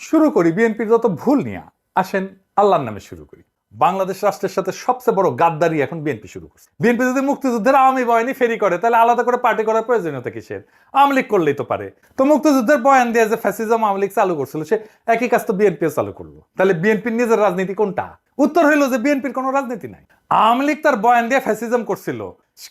শুরু করি বিএনপির যত ভুল নিয়ে। আসেন আল্লাহর নামে শুরু করি। বাংলাদেশ রাষ্ট্রের সাথে সবচেয়ে বড় গাদ্দারি এখন বিএনপি শুরু করছে। বিএনপি যদি মুক্তিযুদ্ধের আওয়ামী বয়ানি ফেরি করে তাহলে আলাদা করে পার্টি করার প্রয়োজনীয়তা কিসের? আওয়ামী লীগ করলেই তো পারে। তো মুক্তিযুদ্ধের বয়ান দিয়ে যে ফ্যাসিজম আওয়ামী লীগ চালু করছিল সে একই কাজ তো বিএনপিও চালু করলো। তাহলে বিএনপির নিজের রাজনীতি কোনটা? উত্তর হইলো যে বিএনপির কোনো রাজনীতি নাই। আওয়ামী লীগ তার বয়ান দিয়ে ফ্যাসিজম করছিল,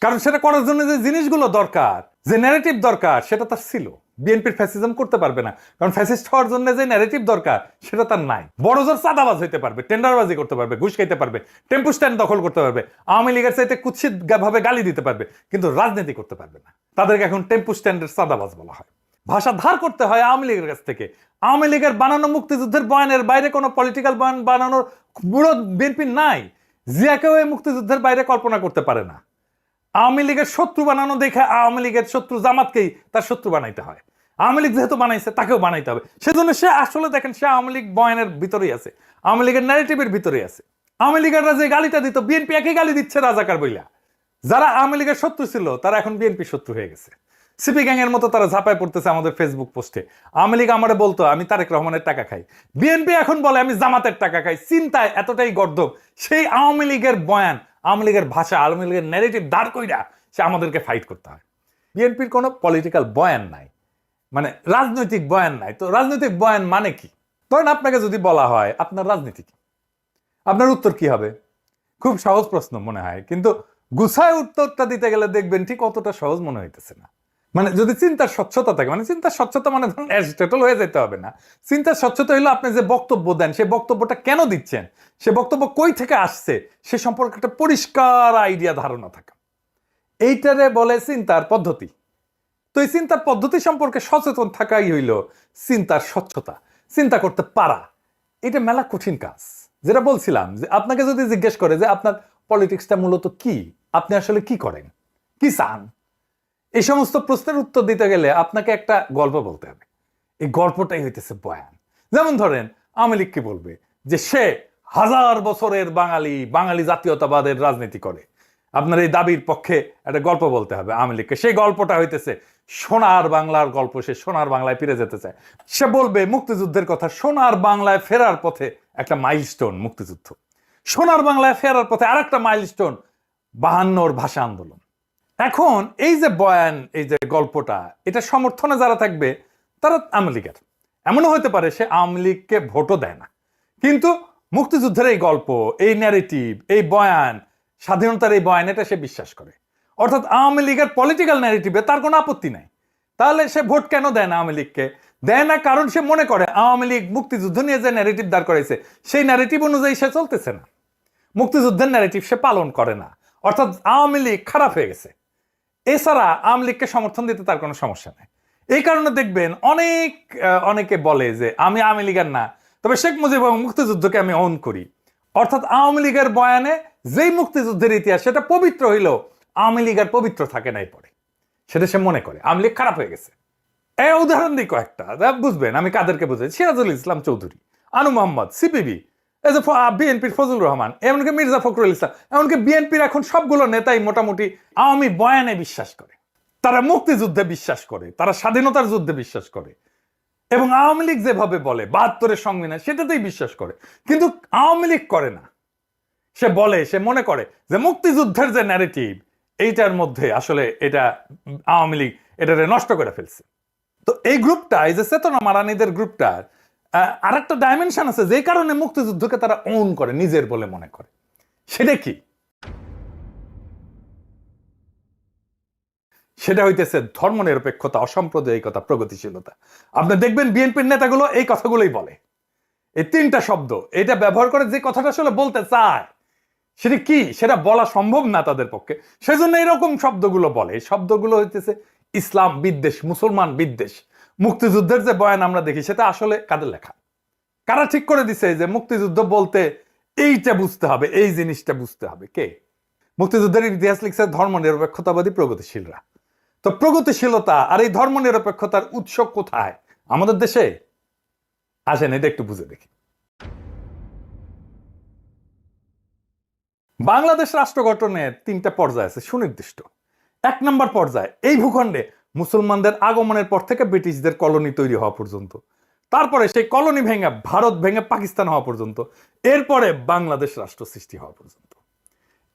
কারণ সেটা করার জন্য যে জিনিসগুলো দরকার, যে ন্যারেটিভ দরকার সেটা তার ছিল। বিএনপির ফ্যাসিজম করতে পারবে না, কারণ ফ্যাসিস্ট হওয়ার জন্য যে ন্যারেটিভ দরকার সেটা তার নাই। বড় জোর চাঁদাবাজ হইতে পারবে, টেন্ডারবাজি করতে পারবে, ঘুষ খাইতে পারবে, টেম্পু স্ট্যান্ড দখল করতে পারবে, আওয়ামী লীগের চাইতে কুৎসিত ভাবে গালি দিতে পারবে, কিন্তু রাজনীতি করতে পারবে না। তাদেরকে এখন টেম্পু স্ট্যান্ডের চাঁদাবাজ বলা হয়। ভাষা ধার করতে হয় আওয়ামী লীগের কাছ থেকে। আওয়ামী লীগের বানানো মুক্তিযুদ্ধের বয়ানের বাইরে কোনো পলিটিক্যাল বয়ান বানানোর বুড়ো বিএনপি নাই। জিয়াকেও এই মুক্তিযুদ্ধের বাইরে কল্পনা করতে পারে না। আওয়ামী লীগের শত্রু বানানো দেখে আওয়ামী লীগের শত্রু জামাতকেই তার শত্রু বানাইতে হয়। আওয়ামী লীগ যেহেতু বানাইছে তাকেও বানাইতে হবে। সেজন্য সে আসলে দেখেন সে আওয়ামী লীগ বয়ানের ভিতরেই আছে, আওয়ামী লীগের ন্যারেটিভের ভিতরেই আছে। আওয়ামী লীগেররা যে গালিটা দিত বিএনপি একই গালি দিচ্ছে রাজাকার বইলা। যারা আওয়ামী লীগের শত্রু ছিল তারা এখন বিএনপি শত্রু হয়ে গেছে। সিপি গ্যাং এর মতো তারা ঝাঁপায় পড়তেছে আমাদের ফেসবুক পোস্টে। আওয়ামী লীগ আমারে বলতো আমি তারেক রহমানের টাকা খাই, বিএনপি এখন বলে আমি জামাতের টাকা খাই। চিন্তায় এতটাই গর্দভ সেই আওয়ামী লীগের বয়ান, আওয়ামী লীগের ভাষা, আওয়ামী লীগের ন্যারেটিভ দাঁড় কইরা সে আমাদেরকে ফাইট করতে হয়। বিএনপির কোনো পলিটিক্যাল বয়ান নাই, মানে রাজনৈতিক বয়ান নাই। তো রাজনৈতিক বয়ান মানে কি? ধরেন আপনাকে যদি বলা হয় আপনার রাজনীতি কি, আপনার উত্তর কি হবে? খুব সহজ প্রশ্ন মনে হয়, কিন্তু গুছায় উত্তরটা দিতে গেলে দেখবেন ঠিক অতটা সহজ মনে হইতেছে না। মানে যদি চিন্তার স্বচ্ছতা থাকে, মানে চিন্তার স্বচ্ছতা মানে ধরুন অ্যারিস্টটল হয়ে যেতে হবে না। চিন্তার স্বচ্ছতা হইলো আপনি যে বক্তব্য দেন সেই বক্তব্যটা কেন দিচ্ছেন, সে বক্তব্য কই থেকে আসছে সে সম্পর্কে একটা পরিষ্কার আইডিয়া ধারণা থাকা। এইটারে বলে চিন্তার পদ্ধতি। তো এই চিন্তার পদ্ধতি সম্পর্কে সচেতন থাকাই হইল চিন্তার স্বচ্ছতা। চিন্তা করতে পারা এটা মেলা কঠিন কাজ। যেটা বলছিলাম যে আপনাকে যদি জিজ্ঞেস করে যে আপনার পলিটিক্সটা মূলত কি, আপনি আসলে কি করেন, কি চান, এই সমস্ত প্রশ্নের উত্তর দিতে গেলে আপনাকে একটা গল্প বলতে হবে। এই গল্পটাই হইতেছে বয়ান। যেমন ধরেন আওয়ামী লীগ কি বলবে যে সে হাজার বছরের বাঙালি, বাঙালি জাতীয়তাবাদের রাজনীতি করে। আপনার এই দাবির পক্ষে একটা গল্প বলতে হবে আওয়ামী লীগকে। সেই গল্পটা হইতেছে সোনার বাংলার গল্প। সে সোনার বাংলায় ফিরে যেতে চায়। সে বলবে মুক্তিযুদ্ধের কথা। সোনার বাংলায় ফেরার পথে একটা মাইলস্টোন মুক্তিযুদ্ধ, সোনার বাংলায় ফেরার পথে আরেকটা মাইলস্টোন 52-র ভাষা আন্দোলন। এখন এই যে বয়ান, এই যে গল্পটা, এটা সমর্থনে যারা থাকবে তারা আওয়ামী লীগের। এমনও হতে পারে সে আওয়ামী লীগকে ভোটও দেয় না, কিন্তু মুক্তিযুদ্ধের এই গল্প, এই ন্যারেটিভ, এই বয়ান, স্বাধীনতার এই বয়ান এটা সে বিশ্বাস করে। অর্থাৎ আওয়ামী লীগের পলিটিক্যাল ন্যারেটিভে তার কোনো আপত্তি নাই। তাহলে সে ভোট কেন দেয় না আওয়ামী লীগকে? দেয় না কারণ সে মনে করে আওয়ামী লীগ মুক্তিযুদ্ধ নিয়ে যে ন্যারেটিভ দাঁড় করেছে সেই ন্যারেটিভ অনুযায়ী সে চলতেছে না, মুক্তিযুদ্ধের ন্যারেটিভ সে পালন করে না। অর্থাৎ আওয়ামী লীগ খারাপ হয়ে গেছে। এছাড়া আওয়ামী লীগকে সমর্থন দিতে তার কোনো সমস্যা নেই। এই কারণে দেখবেন অনেকে বলে যে আমি আওয়ামী লীগের না, তবে শেখ মুজিব এবং মুক্তিযুদ্ধকে আমি অন করি। অর্থাৎ আওয়ামী লীগের বয়ানে যেই মুক্তিযুদ্ধের ইতিহাস সেটা পবিত্র হইলেও আওয়ামী লীগ আর পবিত্র থাকে নাই পরে, সেটা সে মনে করে আওয়ামী লীগ খারাপ হয়ে গেছে। এই উদাহরণ দিই কয়েকটা, বুঝবেন আমি কাদেরকে বুঝাই। সিরাজুল ইসলাম চৌধুরী, আনু মোহাম্মদ, সিপিবি, এই যে বিএনপির ফজলুর রহমান, এমনকি মির্জা ফখরুল ইসলাম, এমনকি বিএনপির এখন সবগুলো নেতাই মোটামুটি আওয়ামী বয়ানে বিশ্বাস করে। তারা মুক্তিযুদ্ধে বিশ্বাস করে, তারা স্বাধীনতার যুদ্ধে বিশ্বাস করে, এবং আওয়ামী লীগ যেভাবে বলে 72-এর সংবিধান সেটাতেই বিশ্বাস করে। কিন্তু আওয়ামী লীগ করে না। সে বলে, সে মনে করে যে মুক্তিযুদ্ধের যে ন্যারেটিভ এইটার মধ্যে আসলে এটা আওয়ামী লীগ এটারে নষ্ট করে ফেলছে। তো এই গ্রুপটা, এই যে চেতনা মারানিদের গ্রুপটার আর একটা ডাইমেনশন আছে যে কারণে মুক্তিযুদ্ধকে তারা ওন করে, নিজের বলে মনে করে। সেটা কি? সেটা হইতেছে ধর্মনিরপেক্ষতা, অসাম্প্রদায়িকতা, প্রগতিশীলতা। আপনি দেখবেন বিএনপির নেতাগুলো এই কথাগুলোই বলে, এই তিনটা শব্দ এটা ব্যবহার করে। যে কথাটা আসলে বলতে চায় সেটা কি সেটা বলা সম্ভব না তাদের পক্ষে, সেজন্য এরকম শব্দগুলো বলে। এই শব্দগুলো হইতেছে ইসলাম বিদ্বেষ, মুসলমান বিদ্বেষ। মুক্তিযুদ্ধের যে বয়ান আমরা দেখি সেটা আসলে কাদের লেখা? কারা ঠিক করে দিছে যে মুক্তিযুদ্ধ বলতে এইটা বুঝতে হবে, এই জিনিসটা বুঝতে হবে? কে? মুক্তিযুদ্ধের ইতিহাস লিখছে ধর্মনিরপেক্ষতাবাদী প্রগতিশীলরা। তো প্রগতিশীলতা আর এই ধর্মনিরপেক্ষতার উৎস কোথায়? আমাদের দেশে। আসেন এটা একটু বুঝে দেখি। বাংলাদেশ রাষ্ট্র গঠনের 3টা পর্যায় আছে সুনির্দিষ্ট। 1 নম্বর পর্যায় এই ভূখণ্ডে মুসলমানদের আগমনের পর থেকে ব্রিটিশদের কলোনি তৈরি হওয়া পর্যন্ত। তারপরে সেই কলোনি ভেঙে ভারত ভেঙে পাকিস্তান হওয়া পর্যন্ত, এরপরে বাংলাদেশ রাষ্ট্র সৃষ্টি হওয়া পর্যন্ত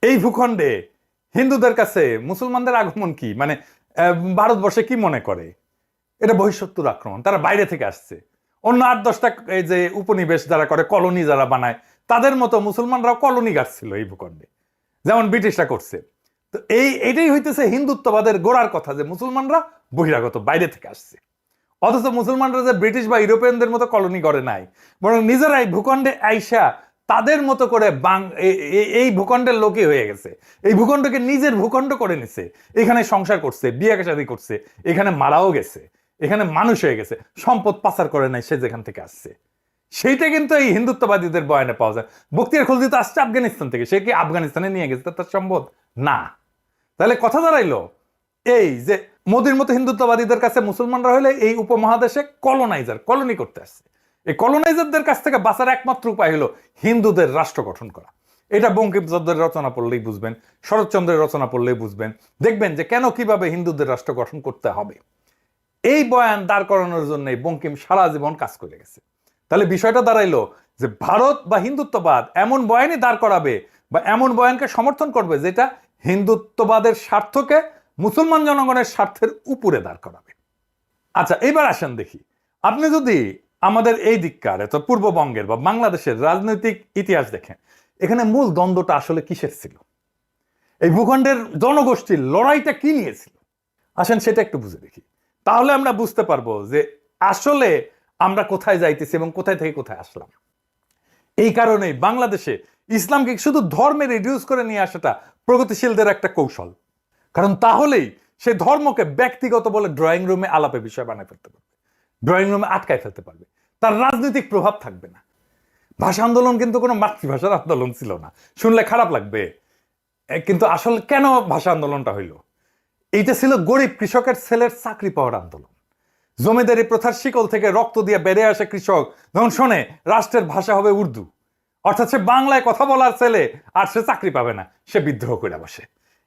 এই ভূখণ্ডে হিন্দুদের কাছে মুসলমানদের আগমন কি, মানে ভারতবর্ষে কি মনে করে এটা বহিঃশত্রুর আক্রমণ, তারা বাইরে থেকে আসছে। অন্য 8-10টা এই যে উপনিবেশ যারা করে, কলোনি যারা বানায়, তাদের মতো মুসলমানরাও কলোনি গাড়ছিল এই ভূখণ্ডে, যেমন ব্রিটিশরা করছে। তো এইটাই হইতেছে হিন্দুত্ববাদের গোড়ার কথা, যে মুসলমানরা বহিরাগত, বাইরে থেকে আসছে। অথচ মুসলমানরা যে ব্রিটিশ বা ইউরোপিয়ানদের মতো কলোনি করে নাই, বরং নিজেরাই ভূখণ্ডে আইসা তাদের মতো করে এই ভূখণ্ডের লোকই হয়ে গেছে, এই ভূখণ্ডকে নিজের ভূখণ্ড করে নিছে, এখানে সংসার করছে, বিয়ে শাদী করছে, এখানে মারাও গেছে, এখানে মানুষ হয়ে গেছে, সম্পদ পাচার করে নাই সে যেখান থেকে আসছে। সেইটা কিন্তু এই হিন্দুত্ববাদীদের বয়ানে পাওয়া যায়। বখতিয়ার খলজি তো আসছে আফগানিস্তান থেকে, সে কি আফগানিস্তানে নিয়ে গেছে তার সম্পদ? না। তাহলে কথা দাঁড়াইলো এই যে মোদির মতো হিন্দুত্ববাদীদের কাছে মুসলমানরা হলে এই উপমহাদেশে কলোনাইজার, কলোনি করতে আসছে। এই কলোনাইজারদের কাছ থেকে বাঁচার একমাত্র উপায় হলো হিন্দুদের রাষ্ট্র গঠন করা। এটা বঙ্কিমচন্দ্রের রচনা পড়লেই বুঝবেন, শরৎচন্দ্রের রচনা পড়লেই বুঝবেন, দেখবেন যে কেন কিভাবে হিন্দুদের রাষ্ট্র গঠন করতে হবে। এই বয়ান দাঁড় করানোর জন্যই বঙ্কিম সারা জীবন কাজ করে গেছে। তাহলে বিষয়টা দাঁড়াইলো যে ভারত বা হিন্দুত্ববাদ এমন বয়ানই দাঁড় করাবে বা এমন বয়ানকে সমর্থন করবে যেটা হিন্দুত্ববাদের স্বার্থকে মুসলমান জনগণের স্বার্থের উপরে দাঁড় করাবে। আচ্ছা, এবার আসেন দেখি, আপনি যদি আমাদের এই দিককার এত পূর্ববঙ্গের বা বাংলাদেশের রাজনৈতিক ইতিহাস দেখেন, এখানে মূল দ্বন্দ্বটা আসলে কিসের ছিল, এই ভূখণ্ডের জনগোষ্ঠীর লড়াইটা কি নিয়েছিল, আসেন সেটা একটু বুঝে দেখি। তাহলে আমরা বুঝতে পারবো যে আসলে আমরা কোথায় যাইতেছি এবং কোথায় থেকে কোথায় আসলাম। এই কারণেই বাংলাদেশে ইসলামকে শুধু ধর্মে রিডিউস করে নিয়ে আসাটা প্রগতিশীলদের একটা কৌশল। কারণ তাহলেই সে ধর্মকে ব্যক্তিগত বলে ড্রয়িং রুমে আলাপে বিষয় বানায় ফেলতে পারবে, ড্রয়িং রুমে আটকায় ফেলতে পারবে, তার রাজনৈতিক প্রভাব থাকবে না। ভাষা আন্দোলন কিন্তু কোনো মাতৃভাষার আন্দোলন ছিল না, শুনলে খারাপ লাগবে, কিন্তু আসলে কেন ভাষা আন্দোলনটা হইল? এইটা ছিল গরিব কৃষকের ছেলের চাকরি পাওয়ার আন্দোলন। জমিদারি প্রথার শিকল থেকে রক্ত দিয়ে বেড়ে আসে কৃষক যখন শোনে রাষ্ট্রের ভাষা হবে উর্দু, অর্থাৎ সে বাংলায় কথা বলার ছেলে আর সে চাকরি পাবে না, সে বিদ্রোহ করে বসে।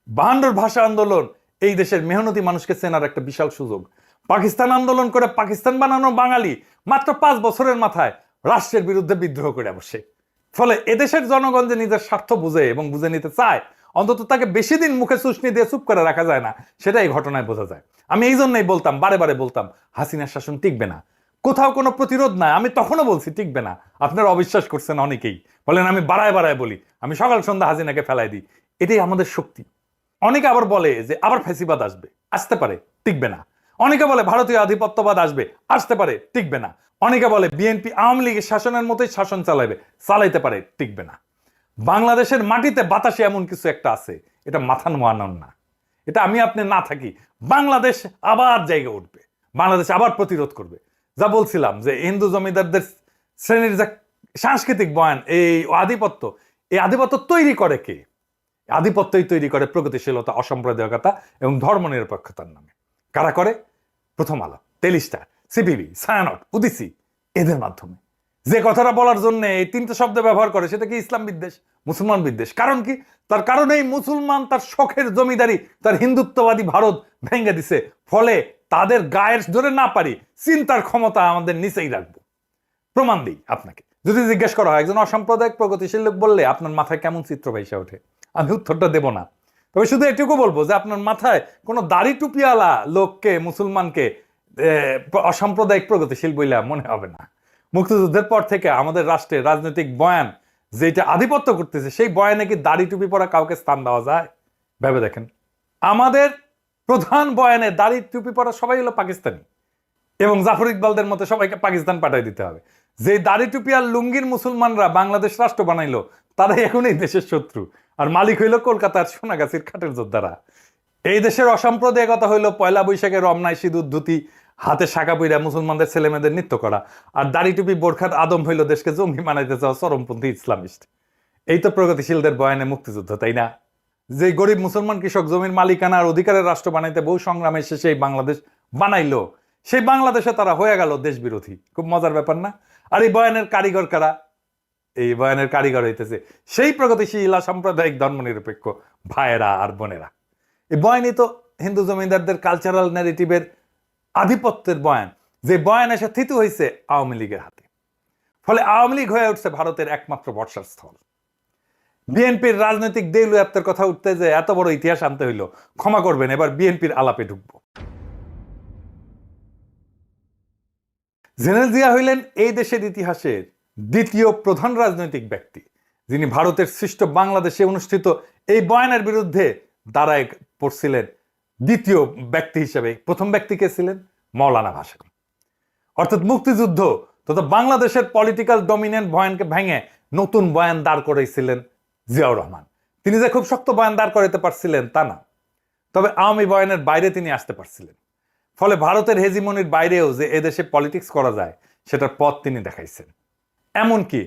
52 ভাষা আন্দোলন এই দেশের মেহনতি মানুষকে চেনার একটা বিশাল সুযোগ। পাকিস্তান আন্দোলন করে পাকিস্তান বানানো বাঙালি মাত্র 5 বছরের মাথায় রাষ্ট্রের বিরুদ্ধে বিদ্রোহ করে বসে। ফলে এদেশের জনগণ যে নিজের স্বার্থ বুঝে এবং বুঝে নিতে চায়, অন্তত তাকে বেশি দিন মুখে চুষনি দিয়ে চুপ করে রাখা যায় না, সেটা এই ঘটনায় বোঝা যায়। আমি এই জন্যই বলতাম, বারে বারে বলতাম, হাসিনার শাসন টিকবে না, কোথাও কোনো প্রতিরোধ নাই। আমি তখনও বলছি টিকবে না, আপনারা অবিশ্বাস করছেন অনেকেই, বলেন আমি বাড়ায় বাড়ায় বলি, আমি সকাল সন্ধ্যা হাসিনাকে ফেলাই দিই। এটাই আমাদের শক্তি। অনেকে আবার বলে যে আবার ফ্যাসিবাদ আসবে, আসতে পারে, টিকবে না। অনেকে বলে ভারতীয় আধিপত্যবাদ আসবে, আসতে পারে, টিকবে না। অনেকে বলে বিএনপি আওয়ামী লীগের শাসনের মতোই শাসন চালাইবে, চালাইতে পারে, টিকবে না। বাংলাদেশের মাটিতে বাতাসে এমন কিছু একটা আছে, এটা মাথা নোয়ানোর না। এটা আমি আপনি না থাকি, বাংলাদেশ আবার জায়গা উঠবে, বাংলাদেশ আবার প্রতিরোধ করবে। যা বলছিলাম যে হিন্দু জমিদারদের শ্রেণীর যে সাংস্কৃতিক বয়ান, এই আধিপত্য, এই আধিপত্য তৈরি করে কে? আধিপত্যই তৈরি করে প্রগতিশীলতা, অসাম্প্রদায়িকতা এবং ধর্মনিরপেক্ষতার নামে। কারা করে? প্রথম আলো, টেলি স্টার, সিপিবি, ছায়ানট, উদিসি, এদের মাধ্যমে। যে কথাটা বলার জন্য এই 3টে শব্দ ব্যবহার করে, সেটা কি ইসলাম বিদ্বেষ, মুসলমান বিদ্বেষ। কারণ কি? তার কারণেই মুসলমান তার শখের জমিদারি, তার হিন্দুত্ববাদী ভারত ভেঙে দিছে। ফলে তাদের গায়ের ধরে না পারি, চিন্তার ক্ষমতা আমাদের নিচেই রাখবো। প্রমাণ দিই আপনাকে। যদি জিজ্ঞেস করা হয় একজন অসাম্প্রদায়িক প্রগতিশীল লোক বললে আপনার মাথায় কেমন চিত্র ভেসে ওঠে, আমি উত্তরটা দেব না। তবে শুধু এটুকু বলবো যে আপনার মাথায় কোনো দাড়ি টুপিওয়ালা লোককে, মুসলমানকে অসাম্প্রদায়িক প্রগতিশীল বইলা মনে হবে না। মুক্তিযুদ্ধের পর থেকে আমাদের রাষ্ট্রের রাজনৈতিক বয়ান যেটা আধিপত্য করতেছে, সেই বয়ানে কি দাড়ি টুপি পরা কাউকে স্থান দেওয়া যায়? ভেবে দেখেন। আমাদের প্রধান বয়ানে দাড়ি টুপি পরা সবাই হলো পাকিস্তানি, এবং জাফর ইকবালদের মতো সবাইকে পাকিস্তান পাঠিয়ে দিতে হবে। যে দাড়ি টুপি আর লুঙ্গির মুসলমানরা বাংলাদেশ রাষ্ট্র বানাইলো, তারাই এখন এই দেশের শত্রু, আর মালিক হইল কলকাতার সোনাগাছির খাটের যোদ্ধারা। এই দেশের অসাম্প্রদায়িকতা হইল পয়লা বৈশাখে রমনায় সিঁদুর ধুতি, হাতে শাখা পইরা মুসলমানদের ছেলেমেয়েদের নৃত্য করা, আর দাড়ি টুপি বোরখার আদম হইল দেশকে জঙ্গি বানাইতে চাওয়া চরমপন্থী ইসলামিস্ট। এই তো প্রগতিশীলদের বয়ানে মুক্তিযুদ্ধ, তাই না? যে গরিব মুসলমান কৃষক জমির মালিকানা আর অধিকারের রাষ্ট্র বানাইতে বহু সংগ্রামের শেষে এই বাংলাদেশ বানাইলো, সেই বাংলাদেশে তারা হয়ে গেল দেশ বিরোধী। খুব মজার ব্যাপার না? আর এই বয়ানের কারিগর কারা? এই বয়ানের কারিগর হইতেছে সেই প্রগতিশীল সাম্প্রদায়িক ধর্মনিরপেক্ষ ভাইয়েরা আর বোনেরা। এই বয়ানই তো হিন্দু জমিদারদের কালচারাল ন্যারেটিভের আধিপত্যের বয়ান। যে বয়ান এসে থিতু হয়েছে আওয়ামী লীগের হাতে। ফলে আওয়ামী লীগ হয়ে উঠছে ভারতের একমাত্র বর্ষার স্থল। বিএনপির রাজনৈতিক দেউলিয়াত্বের কথা উঠতে যে এত বড় ইতিহাস আনতে হইল, ক্ষমা করবেন, এবার বিএনপির আলাপে ঢুকবো। জেনারেল জিয়া হইলেন এই দেশের ইতিহাসের দ্বিতীয় প্রধান রাজনৈতিক ব্যক্তি, যিনি ভারতের সৃষ্ট বাংলাদেশে অনুষ্ঠিত এই বয়ানের বিরুদ্ধে দাঁড়ায় পড়ছিলেন দ্বিতীয় ব্যক্তি হিসেবে। প্রথম ব্যক্তি কে ছিলেন? মৌলানা ভাসানী। অর্থাৎ মুক্তিযুদ্ধ তথা বাংলাদেশের পলিটিক্যাল ডমিনেন্ট বয়ানকে ভেঙে নতুন বয়ান দাঁড় করাইছিলেন জিয়াউর রহমান। তিনি যে খুব শক্ত বয়ান দাঁড় করাইতে পারছিলেন তা না, তবে আওয়ামী বয়ানের বাইরে তিনি আসতে পারছিলেন। ফলে ভারতের হেজিমনির বাইরেও যে এদেশে পলিটিক্স করা যায় সেটার পথ তিনি দেখাইছেন। এমনকি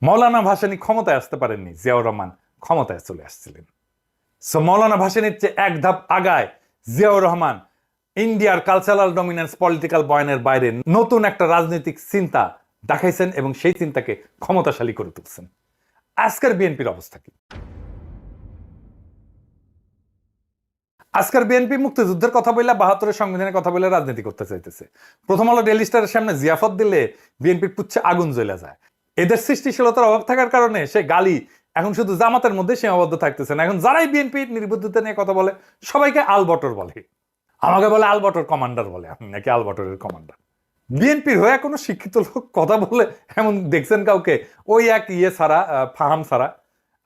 মৌলানা ভাসানী ক্ষমতায় আসতে পারেননি, জিয়াউর রহমান ক্ষমতায় চলে আসছিলেন। সো মৌলানা ভাসানীর চেয়ে এক ধাপ আগায় জিয়াউর রহমান ইন্ডিয়ার কালচারাল ডমিনেন্স পলিটিক্যাল বয়ানের বাইরে নতুন একটা রাজনৈতিক চিন্তা দেখাইছেন এবং সেই চিন্তাকে ক্ষমতাশালী করে তুলছেন। আজকের বিএনপির অবস্থা কি? আজকের বিএনপি মুক্তিযুদ্ধের কথা বললে, ৭২-এর সংবিধানের কথা বলে রাজনীতি করতে চাইতেছে। প্রথম আলো ডেইলি স্টারের সামনে জিয়াফত দিলে বিএনপির পুচ্ছে আগুন জ্বলে যায়। এদের সৃষ্টিশীলতার অভাব থাকার কারণে সে গালি এখন শুধু জামাতের মধ্যে সীমাবদ্ধ থাকতেছে না। এখন যারাই বিএনপির নির্বুদ্ধিতা নিয়ে কথা বলে সবাইকে আলবটর বলে। আমাকে বলে আলবটর কমান্ডার বলে, আপনি নাকি আলবটরের কমান্ডার। বিএনপির হয়ে কোনো শিক্ষিত লোক কথা বলে এমন দেখছেন কাউকে? ওই এক ছাড়া, ফাহাম ছাড়া,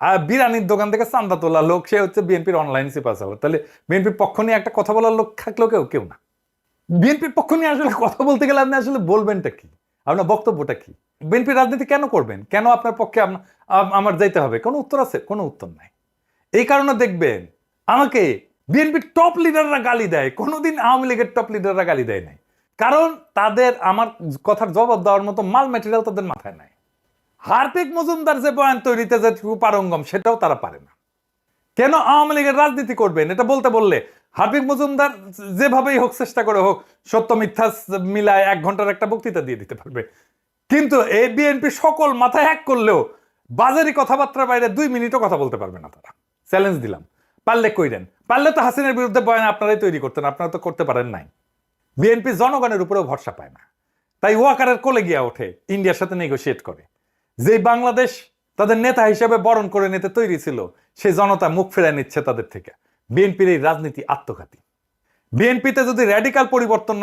আর বিরানির দোকান থেকে চান্দা তোলা লোক, সে হচ্ছে বিএনপির অনলাইন সিপাচার। তাহলে বিএনপির পক্ষ নিয়ে একটা কথা বলার লোক থাকলেও কেউ না। বিএনপির পক্ষ নিয়ে আসলে কথা বলতে গেলে আপনি আসলে বলবেনটা কি? আপনার বক্তব্যটা কি? বিএনপির রাজনীতি কেন করবেন? কেন আপনার পক্ষে আমার যাইতে হবে? কোনো উত্তর আছে? কোনো উত্তর নাই। এই কারণে দেখবেন আমাকে বিএনপির টপ লিডাররা গালি দেয়, কোনোদিন আওয়ামী লীগের টপ লিডাররা গালি দেয় নাই। কারণ তাদের আমার কথার জবাব দেওয়ার মতো মাল ম্যাটেরিয়াল তাদের মাথায় নাই। হার্পিক মজুমদার যে বয়ান তৈরিতে যে পারঙ্গম, সেটাও তারা পারে না। কেন আওয়ামী লীগের রাজনীতি করবেন এটা বলতে বললে হার্পিক মজুমদার যেভাবেই হোক, চেষ্টা করে হোক, সত্য মিথ্যা মিলায় ১ ঘন্টার একটা বক্তৃতা দিয়ে দিতে পারবে। কিন্তু এই বিএনপি সকল মাথায় হ্যাক করলেও বাজারি কথাবার্তার বাইরে ২ মিনিটও কথা বলতে পারবে না তারা। চ্যালেঞ্জ দিলাম, পারলে কইরেন। পারলে তো হাসিনের বিরুদ্ধে বয়ান আপনারাই তৈরি করতেন, আপনারা তো করতে পারেন নাই। বিএনপি জনগণের উপরেও ভরসা পায় না, তাই ওয়াকারের কোলে গিয়া ওঠে, ইন্ডিয়ার সাথে নেগোশিয়েট করে। যে বাংলাদেশ তাদের নেতা হিসেবে বরণ করে নিতে তৈরি ছিল, সেই জনতা মুখ ফেরায় নিচ্ছে তাদের থেকে। বিএনপির এই রাজনীতি আত্মঘাতী। বিএনপিতে যদি র্যাডিক্যাল পরিবর্তন